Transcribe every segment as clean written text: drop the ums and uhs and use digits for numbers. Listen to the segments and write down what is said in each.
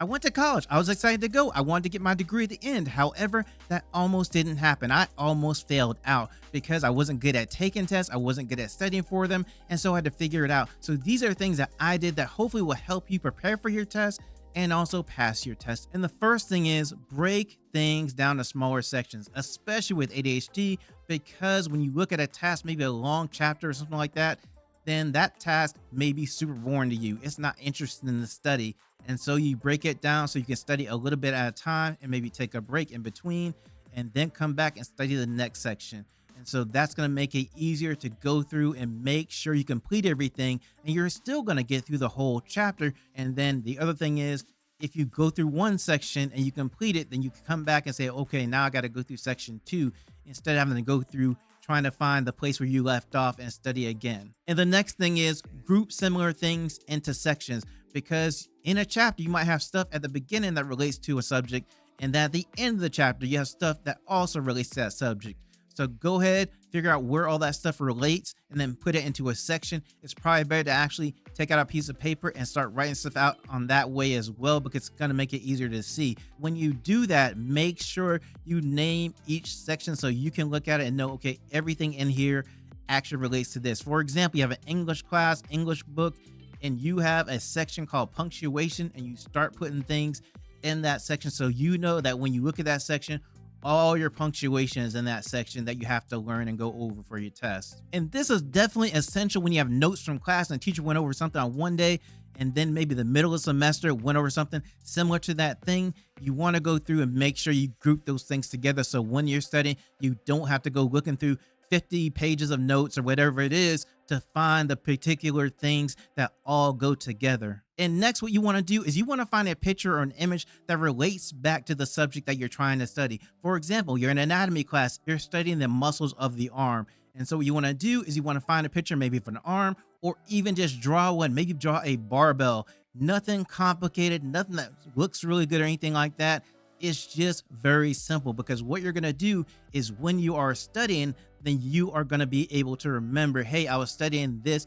I went to college. I was excited to go. I wanted to get my degree at the end. However, that almost didn't happen. I almost failed out because I wasn't good at taking tests. I wasn't good at studying for them. And so I had to figure it out. So these are things that I did that hopefully will help you prepare for your test and also pass your test. And the first thing is break things down to smaller sections, especially with ADHD, because when you look at a task, maybe a long chapter or something like that, then that task may be super boring to you. It's not interesting in the study. And so you break it down so you can study a little bit at a time and maybe take a break in between and then come back and study the next section. And so that's going to make it easier to go through and make sure you complete everything. And you're still going to get through the whole chapter. And then the other thing is, if you go through one section and you complete it, then you can come back and say, okay, now I got to go through section 2 instead of having to go through trying to find the place where you left off and study again. And the next thing is group similar things into sections, because in a chapter, you might have stuff at the beginning that relates to a subject, and then at the end of the chapter, you have stuff that also relates to that subject. So go ahead, figure out where all that stuff relates, and then put it into a section. It's probably better to actually take out a piece of paper and start writing stuff out on that way as well, because it's going to make it easier to see. When you do that, make sure you name each section so you can look at it and know, okay, everything in here actually relates to this. For example, you have an English class, English book, and you have a section called punctuation, and you start putting things in that section so you know that when you look at that section, all your punctuation is in that section that you have to learn and go over for your test. And this is definitely essential when you have notes from class and the teacher went over something on one day and then maybe the middle of the semester went over something similar to that thing. You want to go through and make sure you group those things together so when you're studying, you don't have to go looking through 50 pages of notes or whatever it is to find the particular things that all go together. And next, what you want to do is you want to find a picture or an image that relates back to the subject that you're trying to study. For example, you're in an anatomy class, you're studying the muscles of the arm. And so what you want to do is you want to find a picture maybe of an arm, or even just draw one, maybe draw a barbell. Nothing complicated, nothing that looks really good or anything like that. It's just very simple, because what you're going to do is when you are studying, then you are going to be able to remember, hey, I was studying this,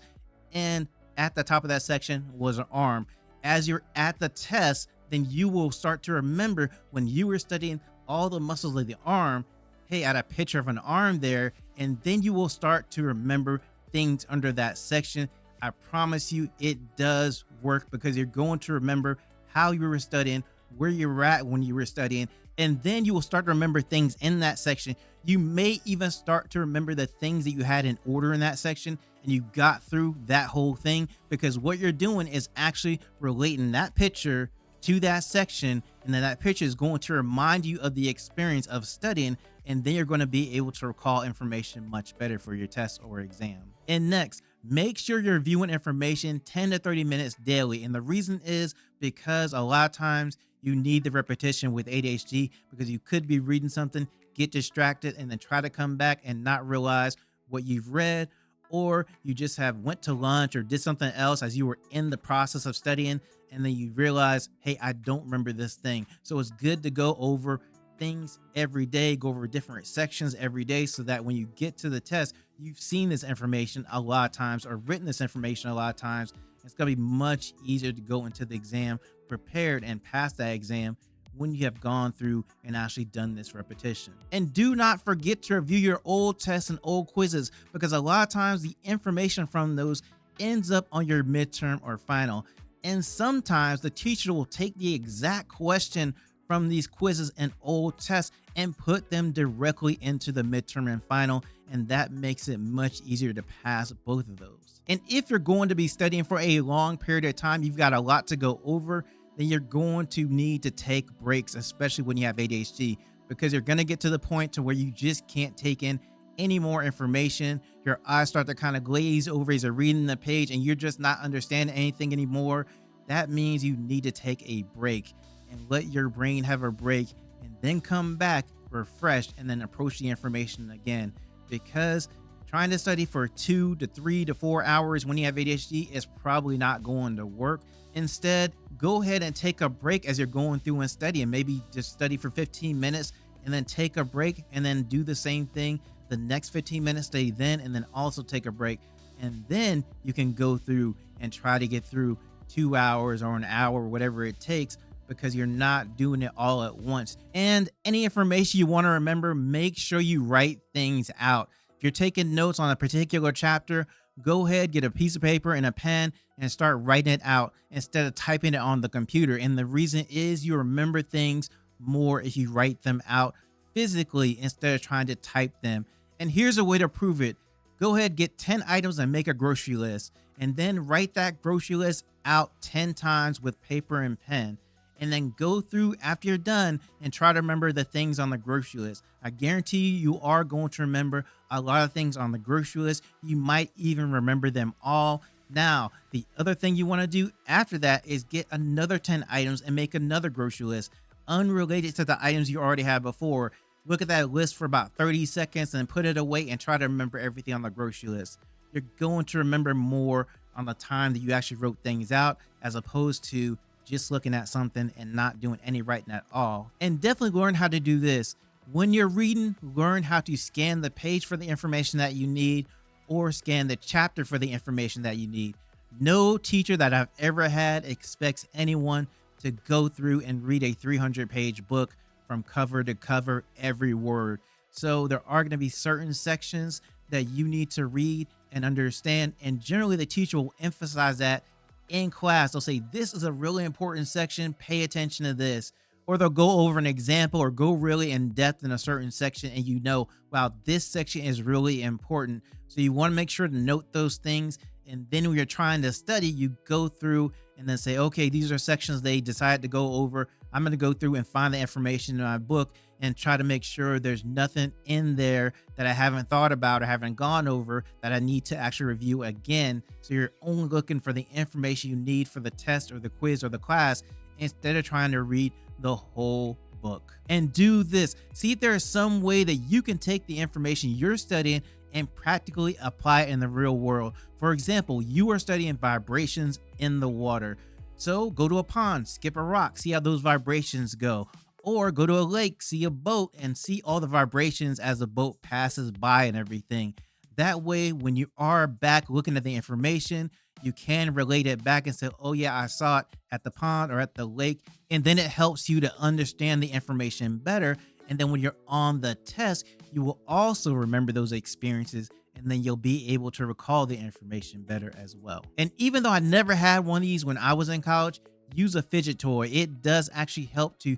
and at the top of that section was an arm. As you're at the test, then you will start to remember when you were studying all the muscles of the arm, hey, I had a picture of an arm there, and then you will start to remember things under that section. I promise you it does work, because you're going to remember how you were studying, where you were at when you were studying, and then you will start to remember things in that section. You may even start to remember the things that you had in order in that section and you got through that whole thing, because what you're doing is actually relating that picture to that section, and then that picture is going to remind you of the experience of studying, and then you're going to be able to recall information much better for your test or exam. And next, make sure you're viewing information 10 to 30 minutes daily. And the reason is because a lot of times you need the repetition with ADHD, because you could be reading something, get distracted, and then try to come back and not realize what you've read, or you just have went to lunch or did something else as you were in the process of studying, and then you realize, hey, I don't remember this thing. So it's good to go over things every day, go over different sections every day, so that when you get to the test, you've seen this information a lot of times or written this information a lot of times. It's going to be much easier to go into the exam prepared and pass that exam when you have gone through and actually done this repetition. And do not forget to review your old tests and old quizzes, because a lot of times the information from those ends up on your midterm or final. And sometimes the teacher will take the exact question from these quizzes and old tests and put them directly into the midterm and final, and that makes it much easier to pass both of those. And if you're going to be studying for a long period of time, you've got a lot to go over, then you're going to need to take breaks, especially when you have ADHD, because you're going to get to the point to where you just can't take in any more information. Your eyes start to kind of glaze over as you're reading the page and you're just not understanding anything anymore. That means you need to take a break and let your brain have a break, and then come back refreshed and then approach the information again, because trying to study for 2 to 3 to 4 hours when you have ADHD is probably not going to work. Instead, go ahead and take a break as you're going through and studying. Maybe just study for 15 minutes and then take a break, and then do the same thing the next 15 minutes, study then, and then also take a break. And then you can go through and try to get through 2 hours or an hour, whatever it takes, because you're not doing it all at once. And any information you want to remember, make sure you write things out. If you're taking notes on a particular chapter, go ahead, get a piece of paper and a pen and start writing it out instead of typing it on the computer. And the reason is you remember things more if you write them out physically instead of trying to type them. And here's a way to prove it. Go ahead, get 10 items and make a grocery list, and then write that grocery list out 10 times with paper and pen. And then go through after you're done and try to remember the things on the grocery list. I guarantee you are going to remember a lot of things on the grocery list. You might even remember them all. Now, the other thing you want to do after that is get another 10 items and make another grocery list unrelated to the items you already had before. Look at that list for about 30 seconds and put it away and try to remember everything on the grocery list. You're going to remember more on the time that you actually wrote things out as opposed to just looking at something and not doing any writing at all. And definitely learn how to do this. When you're reading, learn how to scan the page for the information that you need or scan the chapter for the information that you need. No teacher that I've ever had expects anyone to go through and read a 300-page book from cover to cover, every word. So there are going to be certain sections that you need to read and understand. And generally the teacher will emphasize that in class. They'll say, this is a really important section, pay attention to this. Or they'll go over an example or go really in depth in a certain section and you know, wow, this section is really important. So you want to make sure to note those things. And then when you're trying to study, you go through and then say, okay, these are sections they decided to go over. I'm going to go through and find the information in my book and try to make sure there's nothing in there that I haven't thought about or haven't gone over that I need to actually review again. So you're only looking for the information you need for the test or the quiz or the class instead of trying to read the whole book. And do this. See if there is some way that you can take the information you're studying and practically apply it in the real world. For example, you are studying vibrations in the water. So go to a pond, skip a rock, see how those vibrations go. Or go to a lake, see a boat, and see all the vibrations as the boat passes by and everything. That way, when you are back looking at the information, you can relate it back and say, oh yeah, I saw it at the pond or at the lake. And then it helps you to understand the information better. And then when you're on the test, you will also remember those experiences, and then you'll be able to recall the information better as well. And even though I never had one of these when I was in college, use a fidget toy. It does actually help to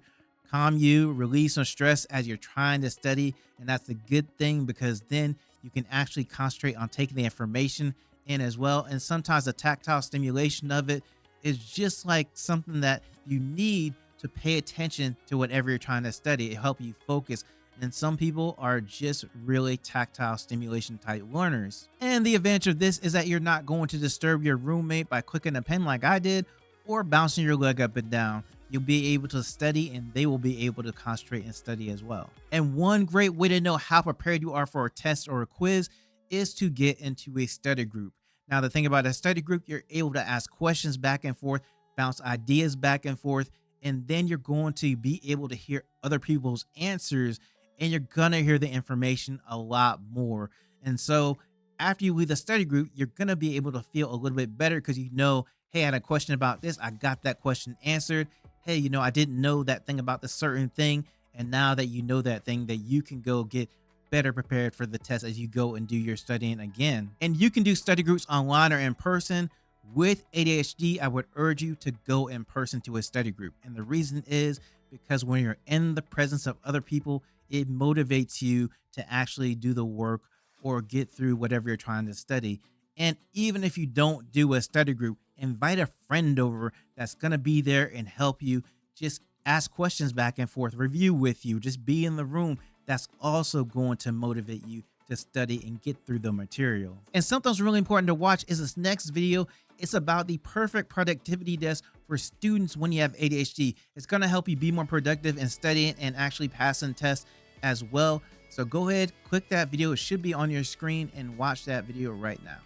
calm you, release some stress as you're trying to study. And that's a good thing because then you can actually concentrate on taking the information in as well. And sometimes the tactile stimulation of it is just like something that you need to pay attention to whatever you're trying to study. It helps you focus. And some people are just really tactile stimulation type learners. And the advantage of this is that you're not going to disturb your roommate by clicking a pen like I did or bouncing your leg up and down. You'll be able to study and they will be able to concentrate and study as well. And one great way to know how prepared you are for a test or a quiz is to get into a study group. Now, the thing about a study group, you're able to ask questions back and forth, bounce ideas back and forth, and then you're going to be able to hear other people's answers and you're gonna hear the information a lot more. And so after you leave the study group, you're gonna be able to feel a little bit better because you know, hey, I had a question about this. I got that question answered. Hey, you know, I didn't know that thing about this certain thing. And now that you know that thing, that you can go get better prepared for the test as you go and do your studying again. And you can do study groups online or in person. With ADHD, I would urge you to go in person to a study group. And the reason is because when you're in the presence of other people, it motivates you to actually do the work or get through whatever you're trying to study. And even if you don't do a study group, invite a friend over that's going to be there and help you. Just ask questions back and forth, review with you, just be in the room. That's also going to motivate you to study and get through the material. And something that's really important to watch is this next video. It's about the perfect productivity desk for students when you have ADHD. It's going to help you be more productive in studying and actually passing tests as well. So go ahead, click that video. It should be on your screen and watch that video right now.